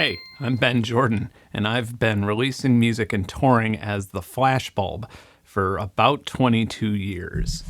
Hey, I'm Ben Jordan, and I've been releasing music and touring as the Flashbulb for about 22 years.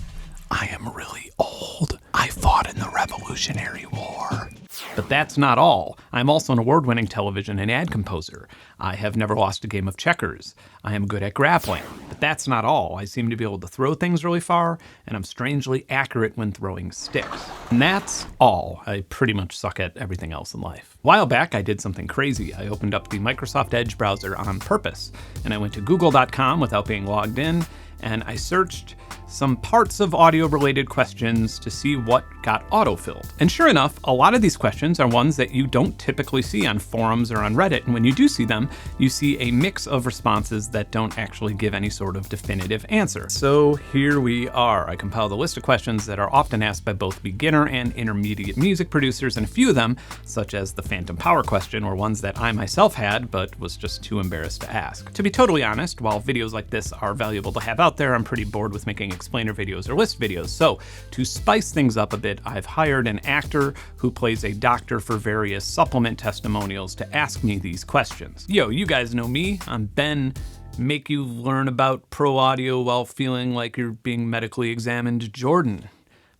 I am really old. I fought in the Revolutionary War. But that's not all. I'm also an award-winning television and ad composer. I have never lost a game of checkers. I am good at grappling. But that's not all. I seem to be able to throw things really far, and I'm strangely accurate when throwing sticks. And that's all. I pretty much suck at everything else in life. A while back, I did something crazy. I opened up the Microsoft Edge browser on purpose, and I went to google.com without being logged in, and I searched some parts of audio-related questions to see what got autofilled. And sure enough, a lot of these questions are ones that you don't typically see on forums or on Reddit, and when you do see them, you see a mix of responses that don't actually give any sort of definitive answer. So here we are. I compiled a list of questions that are often asked by both beginner and intermediate music producers, and a few of them, such as the phantom power question, were ones that I myself had, but was just too embarrassed to ask. To be totally honest, while videos like this are valuable to have out there, I'm pretty bored with making explainer videos or list videos. So to spice things up a bit, I've hired an actor who plays a doctor for various supplement testimonials to ask me these questions. Yo, you guys know me. I'm Ben, make you learn about pro audio while feeling like you're being medically examined Jordan.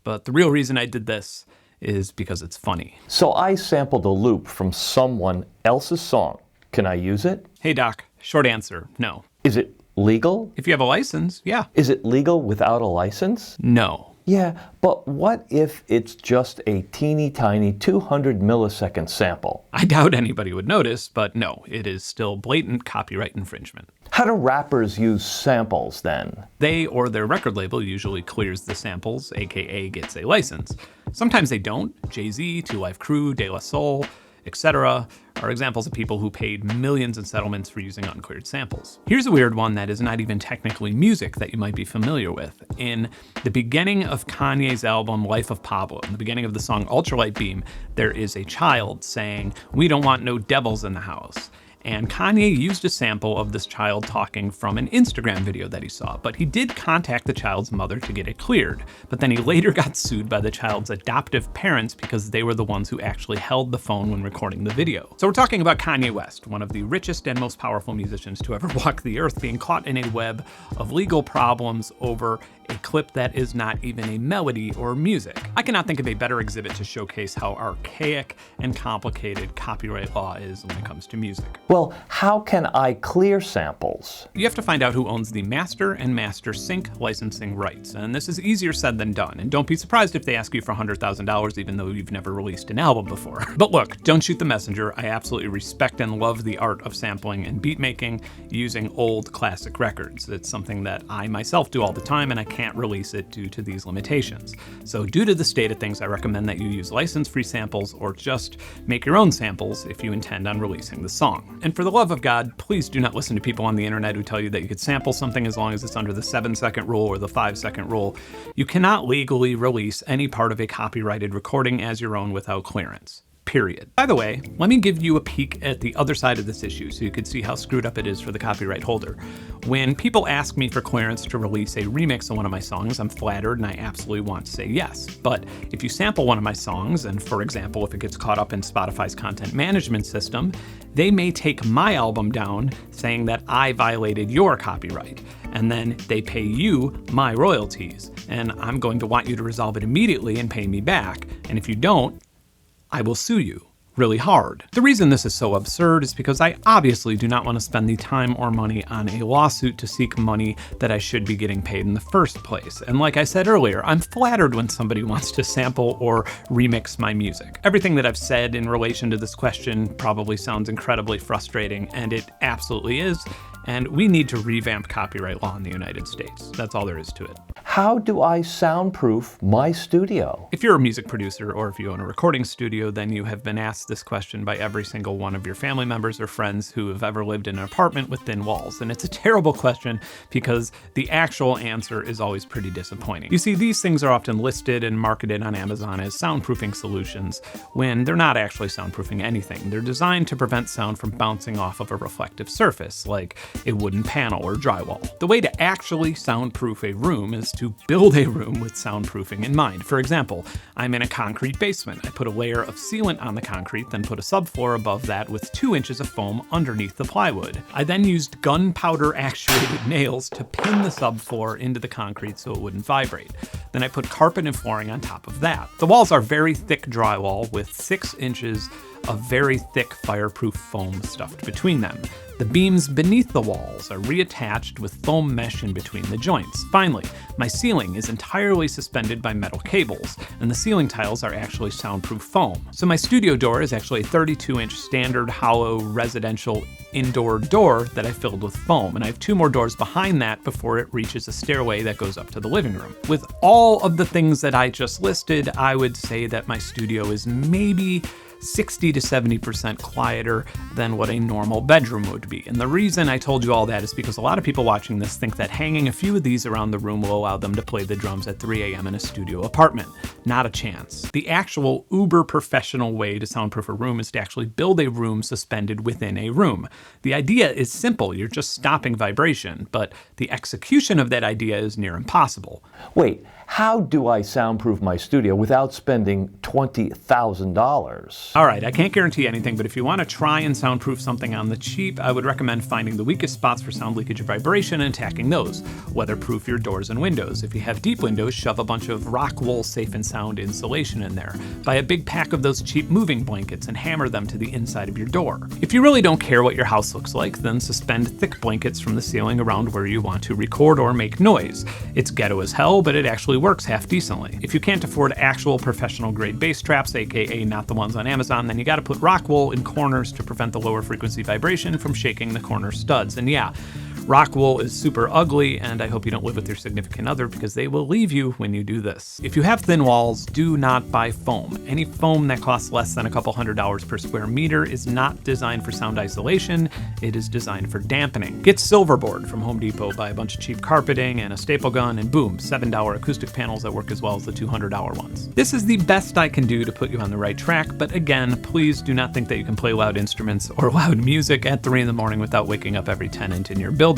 But the real reason I did this is because it's funny. So I sampled a loop from someone else's song. Can I use it? Hey doc, short answer, no. Is it legal? If you have a license, yeah. Is it legal without a license? No. Yeah, but what if it's just a teeny tiny 200 millisecond sample? I doubt anybody would notice, but no, it is still blatant copyright infringement. How do rappers use samples then? They or their record label usually clears the samples, aka gets a license. Sometimes they don't. Jay-Z, Two Live Crew, De La Soul, etc. are examples of people who paid millions in settlements for using uncleared samples. Here's a weird one that is not even technically music that you might be familiar with. In the beginning of Kanye's album Life of Pablo, in the beginning of the song Ultralight Beam, there is a child saying, "We don't want no devils in the house." And Kanye used a sample of this child talking from an Instagram video that he saw, but he did contact the child's mother to get it cleared. But then he later got sued by the child's adoptive parents because they were the ones who actually held the phone when recording the video. So we're talking about Kanye West, one of the richest and most powerful musicians to ever walk the earth, being caught in a web of legal problems over a clip that is not even a melody or music. I cannot think of a better exhibit to showcase how archaic and complicated copyright law is when it comes to music. Well, how can I clear samples? You have to find out who owns the master and master sync licensing rights, and this is easier said than done, and don't be surprised if they ask you for $100,000 even though you've never released an album before. But look, don't shoot the messenger. I absolutely respect and love the art of sampling and beat making using old classic records. It's something that I myself do all the time, and I can't release it due to these limitations. So due to the state of things, I recommend that you use license-free samples or just make your own samples if you intend on releasing the song. And for the love of God, please do not listen to people on the internet who tell you that you could sample something as long as it's under the 7-second rule or the 5-second rule. You cannot legally release any part of a copyrighted recording as your own without clearance. Period. By the way, let me give you a peek at the other side of this issue so you can see how screwed up it is for the copyright holder. When people ask me for clearance to release a remix of one of my songs, I'm flattered and I absolutely want to say yes. But if you sample one of my songs, and for example, if it gets caught up in Spotify's content management system, they may take my album down saying that I violated your copyright. And then they pay you my royalties. And I'm going to want you to resolve it immediately and pay me back. And if you don't, I will sue you really hard. The reason this is so absurd is because I obviously do not want to spend the time or money on a lawsuit to seek money that I should be getting paid in the first place. And like I said earlier, I'm flattered when somebody wants to sample or remix my music. Everything that I've said in relation to this question probably sounds incredibly frustrating, and it absolutely is. And we need to revamp copyright law in the United States. That's all there is to it. How do I soundproof my studio? If you're a music producer or if you own a recording studio, then you have been asked this question by every single one of your family members or friends who have ever lived in an apartment with thin walls. And it's a terrible question because the actual answer is always pretty disappointing. You see, these things are often listed and marketed on Amazon as soundproofing solutions when they're not actually soundproofing anything. They're designed to prevent sound from bouncing off of a reflective surface, like a wooden panel or drywall. The way to actually soundproof a room is to to build a room with soundproofing in mind. For example, I'm in a concrete basement. I put a layer of sealant on the concrete, then put a subfloor above that with 2 inches of foam underneath the plywood. I then used gunpowder actuated nails to pin the subfloor into the concrete so it wouldn't vibrate. Then I put carpet and flooring on top of that. The walls are very thick drywall with 6 inches of very thick fireproof foam stuffed between them. The beams beneath the walls are reattached with foam mesh in between the joints. Finally, my ceiling is entirely suspended by metal cables, and the ceiling tiles are actually soundproof foam. So my studio door is actually a 32-inch standard hollow residential indoor door that I filled with foam, and I have 2 more doors behind that before it reaches a stairway that goes up to the living room. With all of the things that I just listed, I would say that my studio is maybe 60 to 70% quieter than what a normal bedroom would be. And the reason I told you all that is because a lot of people watching this think that hanging a few of these around the room will allow them to play the drums at 3 a.m. in a studio apartment. Not a chance. The actual uber professional way to soundproof a room is to actually build a room suspended within a room. The idea is simple, you're just stopping vibration, but the execution of that idea is near impossible. Wait, how do I soundproof my studio without spending $20,000? All right, I can't guarantee anything, but if you want to try and soundproof something on the cheap, I would recommend finding the weakest spots for sound leakage or vibration and attacking those. Weatherproof your doors and windows. If you have deep windows, shove a bunch of rock wool safe and sound insulation in there. Buy a big pack of those cheap moving blankets and hammer them to the inside of your door. If you really don't care what your house looks like, then suspend thick blankets from the ceiling around where you want to record or make noise. It's ghetto as hell, but it actually works half decently. If you can't afford actual professional grade bass traps, aka not the ones on Amazon, then you gotta put rock wool in corners to prevent the lower frequency vibration from shaking the corner studs. And yeah, rock wool is super ugly, and I hope you don't live with your significant other because they will leave you when you do this. If you have thin walls, do not buy foam. Any foam that costs less than a couple $100s per square meter is not designed for sound isolation, it is designed for dampening. Get Silverboard from Home Depot, buy a bunch of cheap carpeting and a staple gun, and boom, $7 acoustic panels that work as well as the $200 ones. This is the best I can do to put you on the right track, but again, please do not think that you can play loud instruments or loud music at 3 in the morning without waking up every tenant in your building.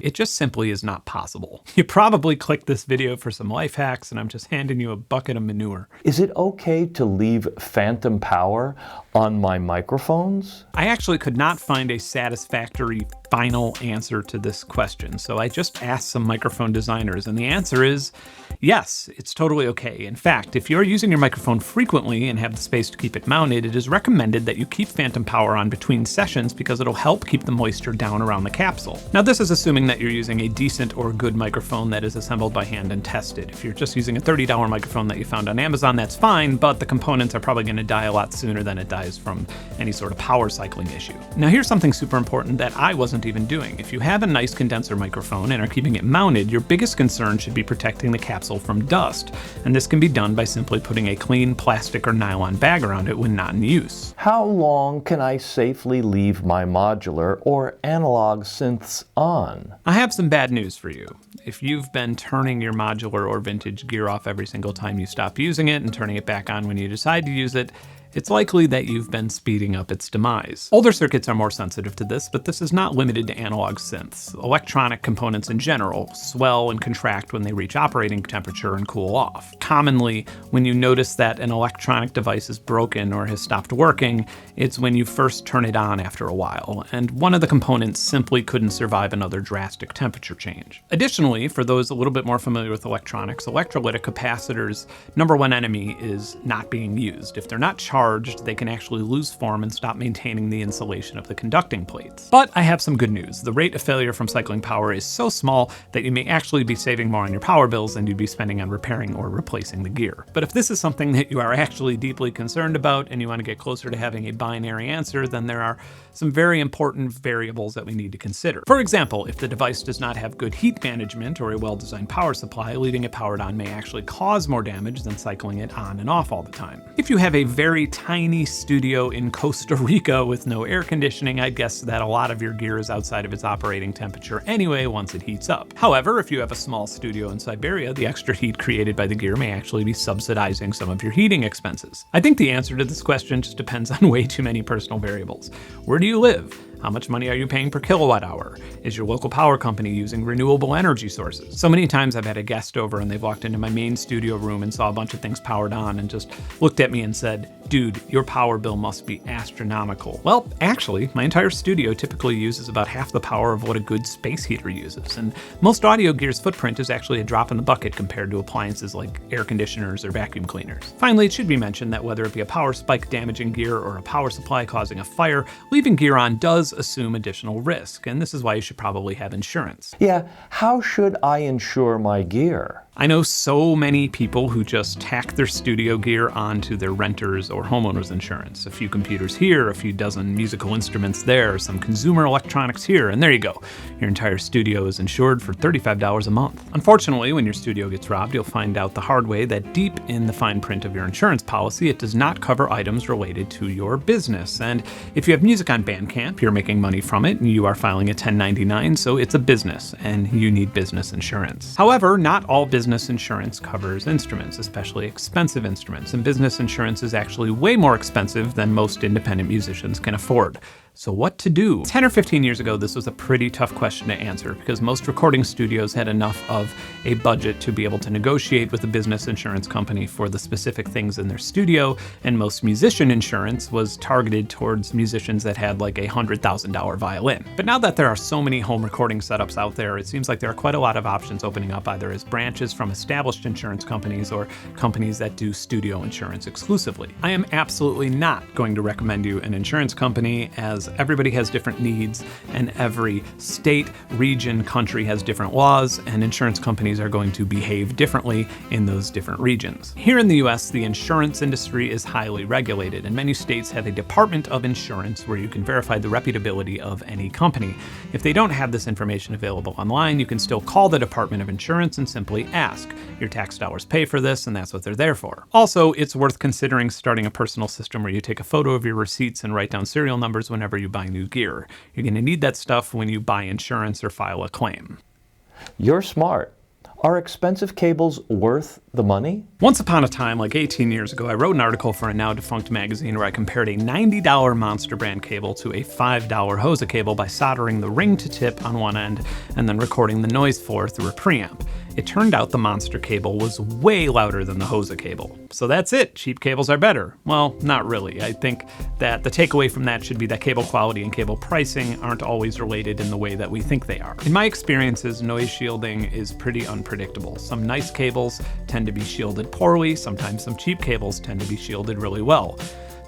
It just simply is not possible. You probably clicked this video for some life hacks, and I'm just handing you a bucket of manure. Is it okay to leave phantom power on my microphones? I actually could not find a satisfactory final answer to this question, so I just asked some microphone designers, and the answer is yes, it's totally okay. In fact, if you're using your microphone frequently and have the space to keep it mounted, it is recommended that you keep phantom power on between sessions because it'll help keep the moisture down around the capsule. Now, this is assuming that you're using a decent or good microphone that is assembled by hand and tested. If you're just using a $30 microphone that you found on Amazon, that's fine, but the components are probably going to die a lot sooner than it dies from any sort of power cycling issue. Now, here's something super important that I wasn't even doing. If you have a nice condenser microphone and are keeping it mounted, your biggest concern should be protecting the capsule from dust, and this can be done by simply putting a clean plastic or nylon bag around it when not in use. How long can I safely leave my modular or analog synths on? I have some bad news for you. If you've been turning your modular or vintage gear off every single time you stop using it and turning it back on when you decide to use it, it's likely that you've been speeding up its demise. Older circuits are more sensitive to this, but this is not limited to analog synths. Electronic components in general swell and contract when they reach operating temperature and cool off. Commonly, when you notice that an electronic device is broken or has stopped working, it's when you first turn it on after a while, and one of the components simply couldn't survive another drastic temperature change. Additionally, for those a little bit more familiar with electronics, electrolytic capacitors' number one enemy is not being used. If they're not charged, they can actually lose form and stop maintaining the insulation of the conducting plates. But I have some good news. The rate of failure from cycling power is so small that you may actually be saving more on your power bills than you'd be spending on repairing or replacing the gear. But if this is something that you are actually deeply concerned about and you want to get closer to having a binary answer, then there are some very important variables that we need to consider. For example, if the device does not have good heat management or a well-designed power supply, leaving it powered on may actually cause more damage than cycling it on and off all the time. If you have a very tiny studio in Costa Rica with no air conditioning, I'd guess that a lot of your gear is outside of its operating temperature anyway once it heats up. However, if you have a small studio in Siberia, the extra heat created by the gear may actually be subsidizing some of your heating expenses. I think the answer to this question just depends on way too many personal variables. Where do you live? How much money are you paying per kilowatt hour? Is your local power company using renewable energy sources? So many times I've had a guest over and they've walked into my main studio room and saw a bunch of things powered on and just looked at me and said, dude, your power bill must be astronomical. Well, actually, my entire studio typically uses about half the power of what a good space heater uses, and most audio gear's footprint is actually a drop in the bucket compared to appliances like air conditioners or vacuum cleaners. Finally, it should be mentioned that whether it be a power spike damaging gear or a power supply causing a fire, leaving gear on does assume additional risk, and this is why you should probably have insurance. Yeah, how should I insure my gear? I know so many people who just tack their studio gear onto their renter's or homeowner's insurance. A few computers here, a few dozen musical instruments there, some consumer electronics here, and there you go. Your entire studio is insured for $35 a month. Unfortunately, when your studio gets robbed, you'll find out the hard way that deep in the fine print of your insurance policy, it does not cover items related to your business. And if you have music on Bandcamp, you're making money from it, and you are filing a 1099, so it's a business, and you need business insurance. However, not all business insurance covers instruments, especially expensive instruments, and business insurance is actually way more expensive than most independent musicians can afford. So what to do? 10 or 15 years ago, this was a pretty tough question to answer because most recording studios had enough of a budget to be able to negotiate with a business insurance company for the specific things in their studio, and most musician insurance was targeted towards musicians that had like a $100,000 violin. But now that there are so many home recording setups out there, it seems like there are quite a lot of options opening up either as branches from established insurance companies or companies that do studio insurance exclusively. I am absolutely not going to recommend you an insurance company, as everybody has different needs and every state, region, country has different laws, and insurance companies are going to behave differently in those different regions. Here in the US, the insurance industry is highly regulated, and many states have a Department of Insurance where you can verify the reputability of any company. If they don't have this information available online, you can still call the Department of Insurance and simply ask. Your tax dollars pay for this, and that's what they're there for. Also, it's worth considering starting a personal system where you take a photo of your receipts and write down serial numbers whenever you buy new gear. You're going to need that stuff when you buy insurance or file a claim. You're smart. Are expensive cables worth the money? Once upon a time, like 18 years ago, I wrote an article for a now defunct magazine where I compared a $90 Monster brand cable to a $5 Hosa cable by soldering the ring to tip on one end and then recording the noise floor through a preamp. It turned out the Monster cable was way louder than the Hosa cable. So that's it, cheap cables are better. Well, not really. I think that the takeaway from that should be that cable quality and cable pricing aren't always related in the way that we think they are. In my experiences, noise shielding is pretty unpredictable. Some nice cables tend to be shielded poorly, sometimes some cheap cables tend to be shielded really well.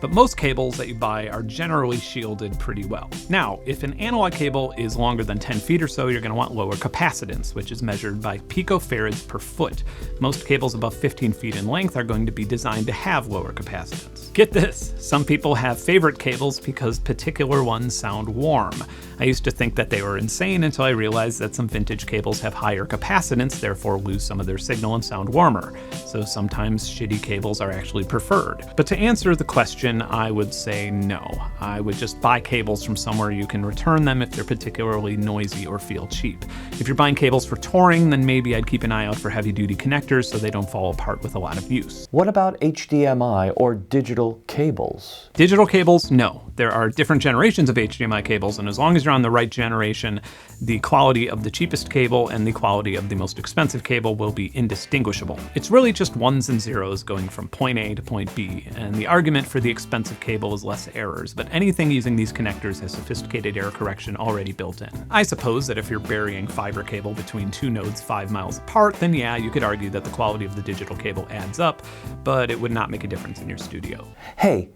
But most cables that you buy are generally shielded pretty well. Now, if an analog cable is longer than 10 feet or so, you're going to want lower capacitance, which is measured by picofarads per foot. Most cables above 15 feet in length are going to be designed to have lower capacitance. Get this, some people have favorite cables because particular ones sound warm. I used to think that they were insane until I realized that some vintage cables have higher capacitance, therefore lose some of their signal and sound warmer. So sometimes shitty cables are actually preferred. But to answer the question, I would say no. I would just buy cables from somewhere you can return them if they're particularly noisy or feel cheap. If you're buying cables for touring, then maybe I'd keep an eye out for heavy-duty connectors so they don't fall apart with a lot of use. What about HDMI or digital cables? Digital cables, no. There are different generations of HDMI cables, and as long as you're on the right generation, the quality of the cheapest cable and the quality of the most expensive cable will be indistinguishable. It's really just ones and zeros going from point A to point B, and the argument for the expensive cable is less errors, but anything using these connectors has sophisticated error correction already built in. I suppose that if you're burying fiber cable between two nodes 5 miles apart, then yeah, you could argue that the quality of the digital cable adds up, but it would not make a difference in your studio. Hey,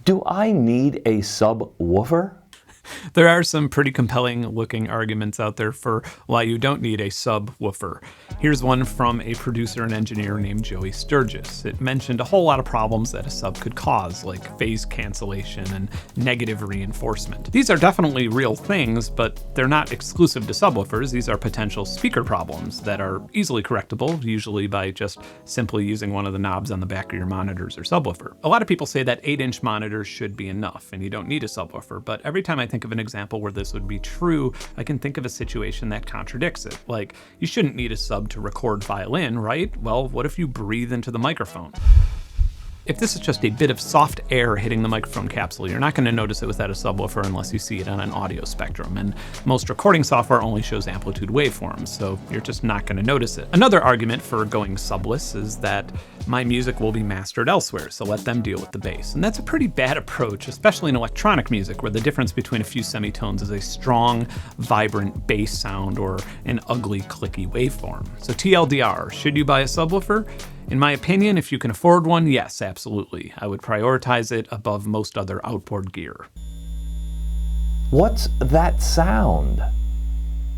do I need a subwoofer? There are some pretty compelling looking arguments out there for why you don't need a subwoofer. Here's one from a producer and engineer named Joey Sturgis. It mentioned a whole lot of problems that a sub could cause, like phase cancellation and negative reinforcement. These are definitely real things, but they're not exclusive to subwoofers. These are potential speaker problems that are easily correctable, usually by just simply using one of the knobs on the back of your monitors or subwoofer. A lot of people say that 8-inch monitors should be enough and you don't need a subwoofer, but every time I think of an example where this would be true, I can think of a situation that contradicts it. Like, you shouldn't need a sub to record violin, right? Well, what if you breathe into the microphone? If this is just a bit of soft air hitting the microphone capsule, you're not going to notice it without a subwoofer unless you see it on an audio spectrum, and most recording software only shows amplitude waveforms, so you're just not going to notice it. Another argument for going subless is that my music will be mastered elsewhere, so let them deal with the bass. And that's a pretty bad approach, especially in electronic music, where the difference between a few semitones is a strong, vibrant bass sound or an ugly, clicky waveform. So TLDR, should you buy a subwoofer? In my opinion, if you can afford one, yes, absolutely. I would prioritize it above most other outboard gear. What's that sound?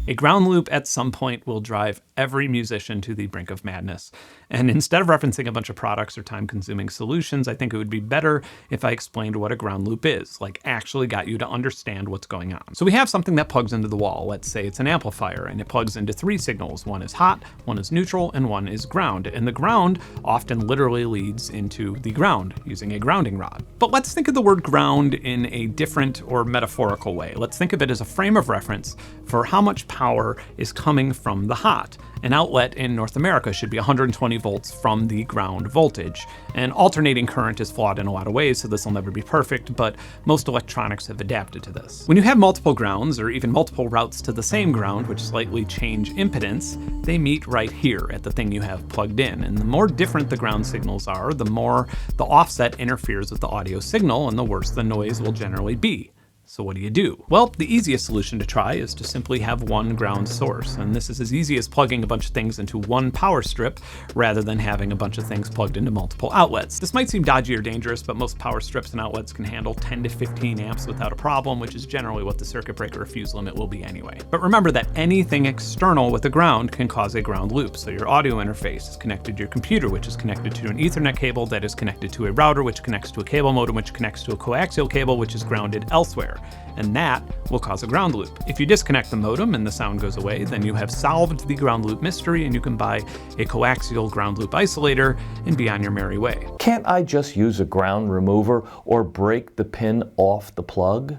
A ground loop at some point will drive every musician to the brink of madness. And instead of referencing a bunch of products or time-consuming solutions, I think it would be better if I explained what a ground loop is, like actually got you to understand what's going on. So we have something that plugs into the wall. Let's say it's an amplifier, and it plugs into 3 signals. One is hot, one is neutral, and one is ground. And the ground often literally leads into the ground using a grounding rod. But let's think of the word ground in a different or metaphorical way. Let's think of it as a frame of reference for how much power is coming from the hot. An outlet in North America should be 120 volts from the ground voltage. And alternating current is flawed in a lot of ways, so this will never be perfect, but most electronics have adapted to this. When you have multiple grounds, or even multiple routes to the same ground, which slightly change impedance, they meet right here at the thing you have plugged in. And the more different the ground signals are, the more the offset interferes with the audio signal, and the worse the noise will generally be. So what do? Well, the easiest solution to try is to simply have one ground source, and this is as easy as plugging a bunch of things into one power strip rather than having a bunch of things plugged into multiple outlets. This might seem dodgy or dangerous, but most power strips and outlets can handle 10 to 15 amps without a problem, which is generally what the circuit breaker or fuse limit will be anyway. But remember that anything external with a ground can cause a ground loop, so your audio interface is connected to your computer, which is connected to an Ethernet cable that is connected to a router, which connects to a cable modem, which connects to a coaxial cable, which is grounded elsewhere. And that will cause a ground loop. If you disconnect the modem and the sound goes away, then you have solved the ground loop mystery, and you can buy a coaxial ground loop isolator and be on your merry way. Can't I just use a ground remover or break the pin off the plug?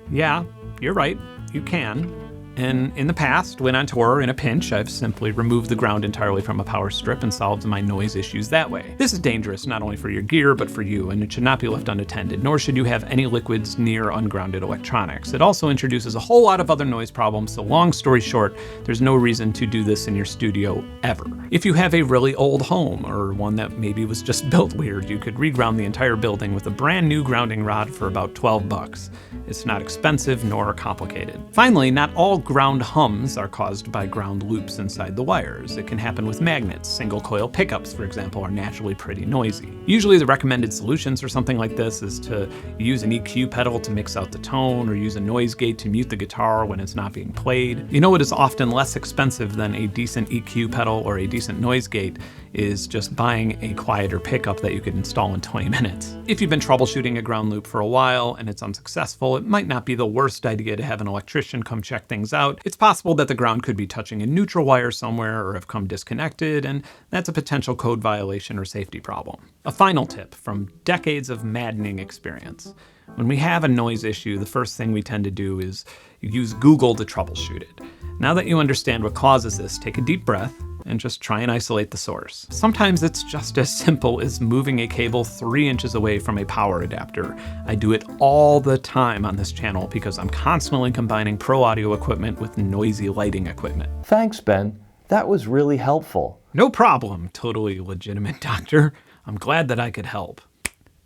Yeah, you're right, you can. And in the past, when on tour in a pinch, I've simply removed the ground entirely from a power strip and solved my noise issues that way. This is dangerous not only for your gear, but for you, and it should not be left unattended, nor should you have any liquids near ungrounded electronics. It also introduces a whole lot of other noise problems, so long story short, there's no reason to do this in your studio ever. If you have a really old home, or one that maybe was just built weird, you could reground the entire building with a brand new grounding rod for about $12. It's not expensive nor complicated. Finally, not all ground hums are caused by ground loops inside the wires. It can happen with magnets. Single coil pickups, for example, are naturally pretty noisy. Usually the recommended solutions for something like this is to use an EQ pedal to mix out the tone, or use a noise gate to mute the guitar when it's not being played. You know what is often less expensive than a decent EQ pedal or a decent noise gate is just buying a quieter pickup that you could install in 20 minutes. If you've been troubleshooting a ground loop for a while and it's unsuccessful, it might not be the worst idea to have an electrician come check things out. It's possible that the ground could be touching a neutral wire somewhere or have come disconnected, and that's a potential code violation or safety problem. A final tip from decades of maddening experience. When we have a noise issue, the first thing we tend to do is use Google to troubleshoot it. Now that you understand what causes this, take a deep breath and just try and isolate the source. Sometimes it's just as simple as moving a cable 3 inches away from a power adapter. I do it all the time on this channel because I'm constantly combining pro audio equipment with noisy lighting equipment. Thanks, Ben. That was really helpful. No problem, totally legitimate doctor. I'm glad that I could help.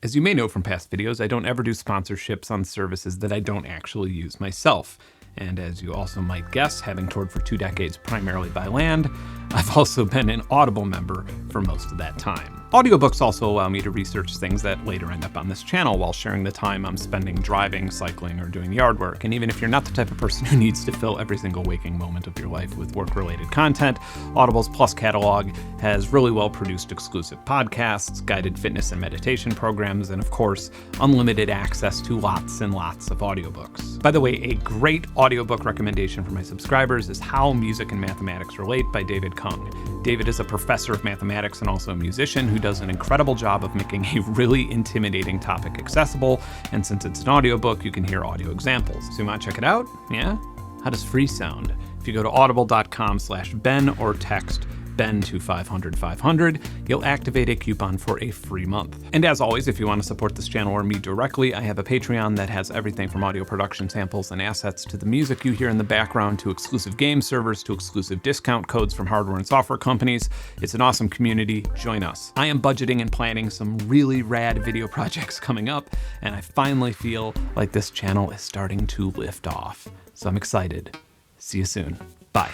As you may know from past videos, I don't ever do sponsorships on services that I don't actually use myself. And as you also might guess, having toured for 2 decades primarily by land, I've also been an Audible member for most of that time. Audiobooks also allow me to research things that later end up on this channel while sharing the time I'm spending driving, cycling, or doing yard work. And even if you're not the type of person who needs to fill every single waking moment of your life with work-related content, Audible's Plus catalog has really well-produced exclusive podcasts, guided fitness and meditation programs, and of course, unlimited access to lots and lots of audiobooks. By the way, a great audiobook recommendation for my subscribers is How Music and Mathematics Relate by David Kung. David is a professor of mathematics and also a musician who does an incredible job of making a really intimidating topic accessible, and since it's an audiobook, you can hear audio examples. So you want to check it out? Yeah? How does free sound? If you go to audible.com/Ben or text BEN2500 you'll activate a coupon for a free month. And as always, if you want to support this channel or me directly, I have a Patreon that has everything from audio production samples and assets to the music you hear in the background to exclusive game servers to exclusive discount codes from hardware and software companies. It's an awesome community. Join us. I am budgeting and planning some really rad video projects coming up, and I finally feel like this channel is starting to lift off. So I'm excited. See you soon. Bye.